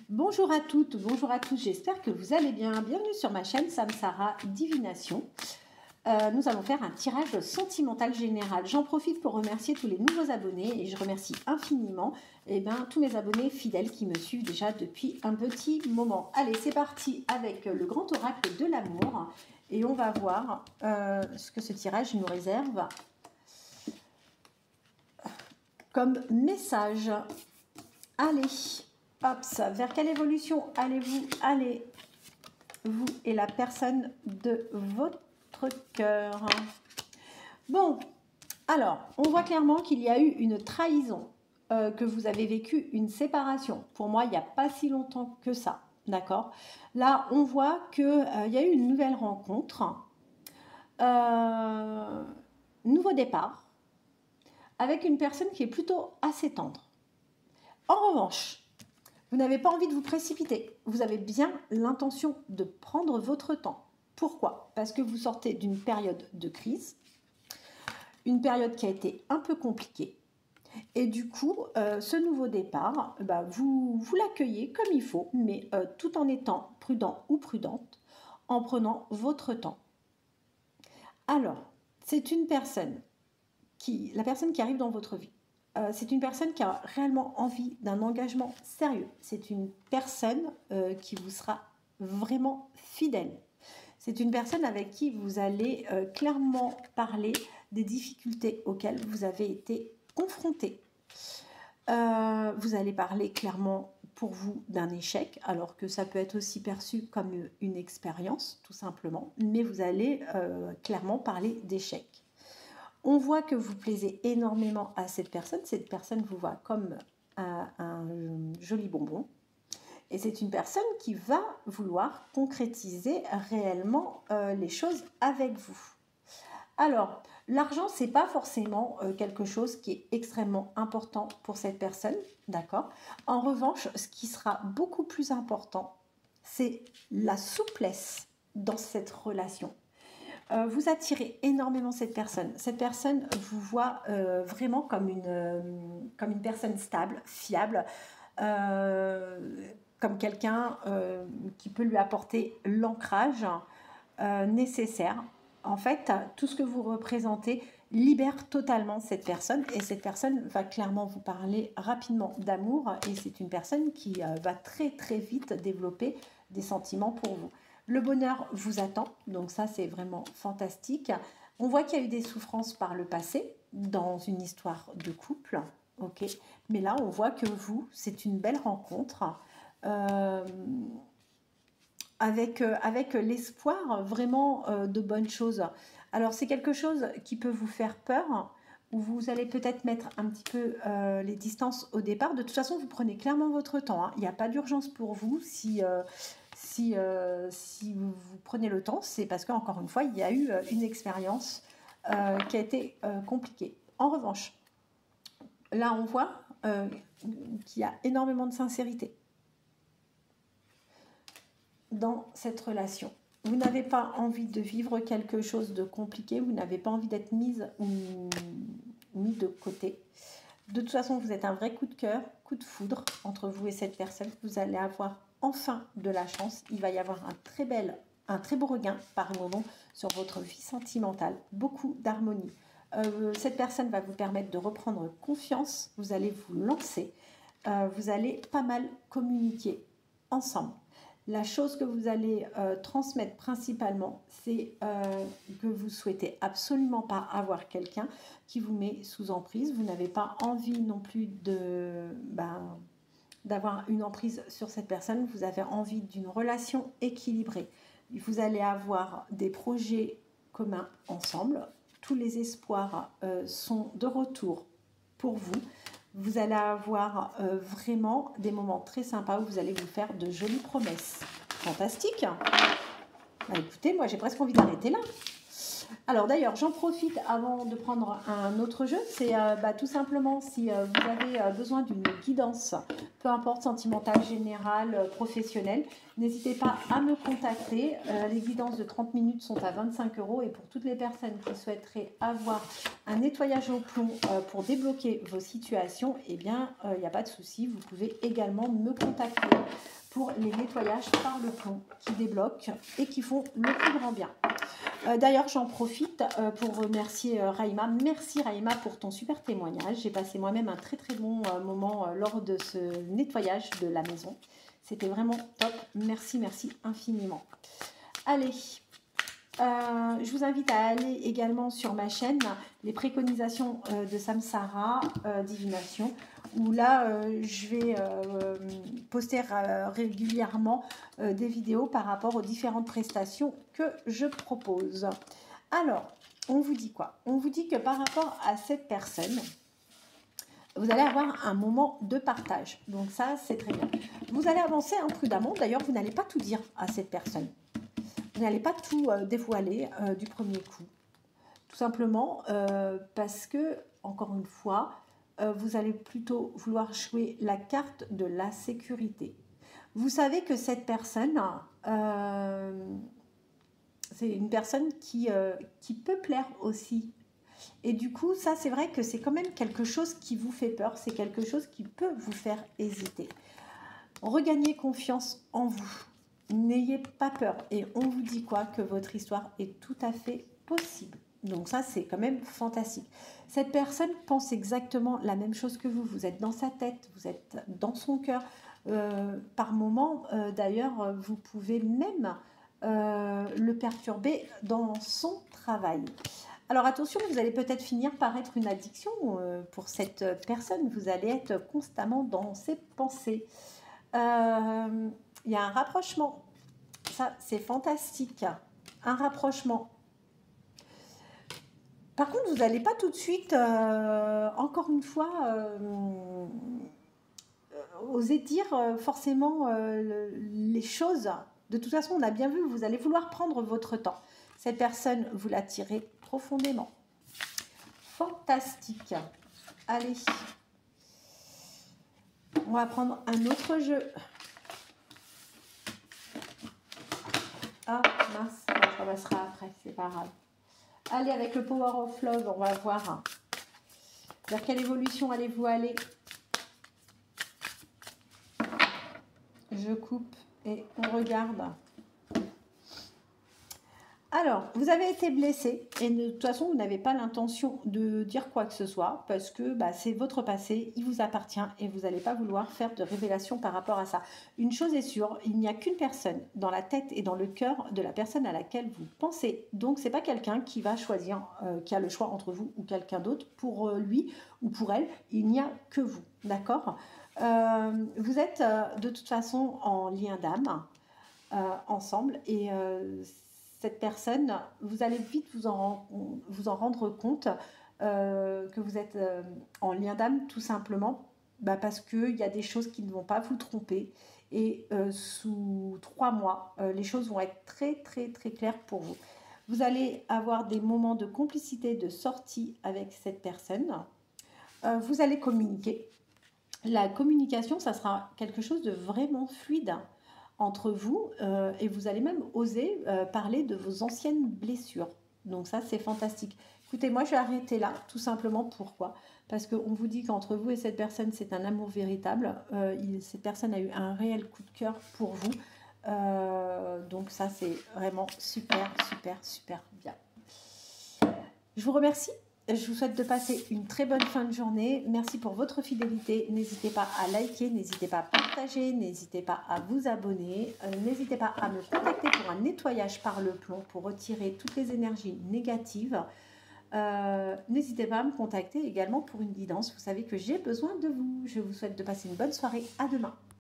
Bonjour à toutes, bonjour à tous, j'espère que vous allez bien. Bienvenue sur ma chaîne Samsara Divination. Nous allons faire un tirage sentimental général. J'en profite pour remercier tous les nouveaux abonnés et je remercie infiniment tous mes abonnés fidèles qui me suivent déjà depuis un petit moment. Allez, c'est parti avec le grand oracle de l'amour et on va voir ce que ce tirage nous réserve comme message. Allez, hop, vers quelle évolution allez-vous aller, vous et la personne de votre cœur? Bon, alors, on voit clairement qu'il y a eu une trahison, que vous avez vécu une séparation. Pour moi, il n'y a pas si longtemps que ça, d'accord? Là, on voit qu'il y a eu une nouvelle rencontre, nouveau départ, avec une personne qui est plutôt assez tendre. En revanche, vous n'avez pas envie de vous précipiter. Vous avez bien l'intention de prendre votre temps. Pourquoi? Parce que vous sortez d'une période de crise, une période qui a été un peu compliquée. Et du coup, ce nouveau départ, vous l'accueillez comme il faut, mais tout en étant prudent ou prudente, en prenant votre temps. Alors, c'est une personne la personne qui arrive dans votre vie. C'est une personne qui a réellement envie d'un engagement sérieux. C'est une personne qui vous sera vraiment fidèle. C'est une personne avec qui vous allez clairement parler des difficultés auxquelles vous avez été confrontés. Vous allez parler clairement pour vous d'un échec, alors que ça peut être aussi perçu comme une expérience, tout simplement. Mais vous allez clairement parler d'échec. On voit que vous plaisez énormément à cette personne vous voit comme un joli bonbon. Et c'est une personne qui va vouloir concrétiser réellement les choses avec vous. Alors, l'argent, ce n'est pas forcément quelque chose qui est extrêmement important pour cette personne, d'accord? En revanche, ce qui sera beaucoup plus important, c'est la souplesse dans cette relation. Vous attirez énormément cette personne. Cette personne vous voit vraiment comme une personne stable, fiable, comme quelqu'un qui peut lui apporter l'ancrage nécessaire. En fait, tout ce que vous représentez libère totalement cette personne et cette personne va clairement vous parler rapidement d'amour et c'est une personne qui va très très vite développer des sentiments pour vous. Le bonheur vous attend, donc ça c'est vraiment fantastique. On voit qu'il y a eu des souffrances par le passé dans une histoire de couple, ok. Mais là on voit que vous, c'est une belle rencontre avec l'espoir vraiment de bonnes choses. Alors c'est quelque chose qui peut vous faire peur, où vous allez peut-être mettre un petit peu les distances au départ. De toute façon, vous prenez clairement votre temps, hein. Il n'y a pas d'urgence pour vous si vous prenez le temps, c'est parce qu'encore une fois, il y a eu une expérience qui a été compliquée. En revanche, là, on voit qu'il y a énormément de sincérité dans cette relation. Vous n'avez pas envie de vivre quelque chose de compliqué, vous n'avez pas envie d'être mis de côté. De toute façon, vous êtes un vrai coup de cœur, coup de foudre entre vous et cette personne. Vous allez avoir enfin de la chance. Il va y avoir un très beau regain, sur votre vie sentimentale. Beaucoup d'harmonie. Cette personne va vous permettre de reprendre confiance. Vous allez vous lancer. Vous allez pas mal communiquer ensemble. La chose que vous allez transmettre principalement, c'est que vous souhaitez absolument pas avoir quelqu'un qui vous met sous emprise. Vous n'avez pas envie non plus d'avoir une emprise sur cette personne. Vous avez envie d'une relation équilibrée. Vous allez avoir des projets communs ensemble. Tous les espoirs sont de retour pour vous. Vous allez avoir vraiment des moments très sympas où vous allez vous faire de jolies promesses. Fantastique. Écoutez, moi j'ai presque envie d'arrêter là. Alors d'ailleurs, j'en profite avant de prendre un autre jeu. C'est tout simplement si vous avez besoin d'une guidance, peu importe sentimentale, générale, professionnelle, n'hésitez pas à me contacter. Les guidances de 30 minutes sont à 25 € et pour toutes les personnes qui souhaiteraient avoir un nettoyage au plomb pour débloquer vos situations, eh bien, il n'y a pas de souci. Vous pouvez également me contacter pour les nettoyages par le plomb qui débloquent et qui font le plus grand bien. D'ailleurs, j'en profite pour remercier Raïma. Merci Raïma pour ton super témoignage. J'ai passé moi-même un très très bon moment lors de ce nettoyage de la maison. C'était vraiment top. Merci, merci infiniment. Allez, je vous invite à aller également sur ma chaîne, les préconisations de Samsara Divination, où là, je vais poster régulièrement des vidéos par rapport aux différentes prestations que je propose. Alors, on vous dit quoi? On vous dit que par rapport à cette personne, vous allez avoir un moment de partage. Donc ça, c'est très bien. Vous allez avancer imprudemment. D'ailleurs, vous n'allez pas tout dire à cette personne. Vous n'allez pas tout dévoiler du premier coup. Tout simplement parce que, encore une fois, vous allez plutôt vouloir jouer la carte de la sécurité. Vous savez que cette personne, c'est une personne qui peut plaire aussi. Et du coup, ça, c'est vrai que c'est quand même quelque chose qui vous fait peur. C'est quelque chose qui peut vous faire hésiter. Regagnez confiance en vous. N'ayez pas peur. Et on vous dit quoi? Que votre histoire est tout à fait possible. Donc ça, c'est quand même fantastique. Cette personne pense exactement la même chose que vous. Vous êtes dans sa tête, vous êtes dans son cœur. Par moment, d'ailleurs, vous pouvez même le perturber dans son travail. Alors attention, vous allez peut-être finir par être une addiction pour cette personne. Vous allez être constamment dans ses pensées. Il y a un rapprochement. Ça, c'est fantastique. Un rapprochement. Par contre, vous n'allez pas tout de suite, encore une fois, oser dire forcément les choses. De toute façon, on a bien vu, vous allez vouloir prendre votre temps. Cette personne, vous l'attirez profondément. Fantastique. Allez. On va prendre un autre jeu. Ah, mince, on ramassera après, c'est pas grave. Allez, avec le Power of Love, on va voir vers quelle évolution allez-vous aller. Je coupe et on regarde. Alors, vous avez été blessé et de toute façon, vous n'avez pas l'intention de dire quoi que ce soit parce que c'est votre passé, il vous appartient et vous n'allez pas vouloir faire de révélation par rapport à ça. Une chose est sûre, il n'y a qu'une personne dans la tête et dans le cœur de la personne à laquelle vous pensez. Donc, ce n'est pas quelqu'un qui va choisir, qui a le choix entre vous ou quelqu'un d'autre. Pour lui ou pour elle, il n'y a que vous, d'accord? Vous êtes de toute façon en lien d'âme ensemble et cette personne, vous allez vite vous en rendre compte que vous êtes en lien d'âme tout simplement parce qu'il y a des choses qui ne vont pas vous tromper et sous 3 mois, les choses vont être très très très claires pour vous. Vous allez avoir des moments de complicité, de sortie avec cette personne. Vous allez communiquer. La communication, ça sera quelque chose de vraiment fluide entre vous et vous allez même oser parler de vos anciennes blessures. Donc ça, c'est fantastique. Écoutez, moi, je vais arrêter là, tout simplement. Pourquoi? Parce qu'on vous dit qu'entre vous et cette personne, c'est un amour véritable. Cette personne a eu un réel coup de cœur pour vous. Donc ça, c'est vraiment super, super, super bien. Je vous remercie. Je vous souhaite de passer une très bonne fin de journée. Merci pour votre fidélité. N'hésitez pas à liker, n'hésitez pas à partager, n'hésitez pas à vous abonner. N'hésitez pas à me contacter pour un nettoyage par le plomb pour retirer toutes les énergies négatives. N'hésitez pas à me contacter également pour une guidance. Vous savez que j'ai besoin de vous. Je vous souhaite de passer une bonne soirée. À demain.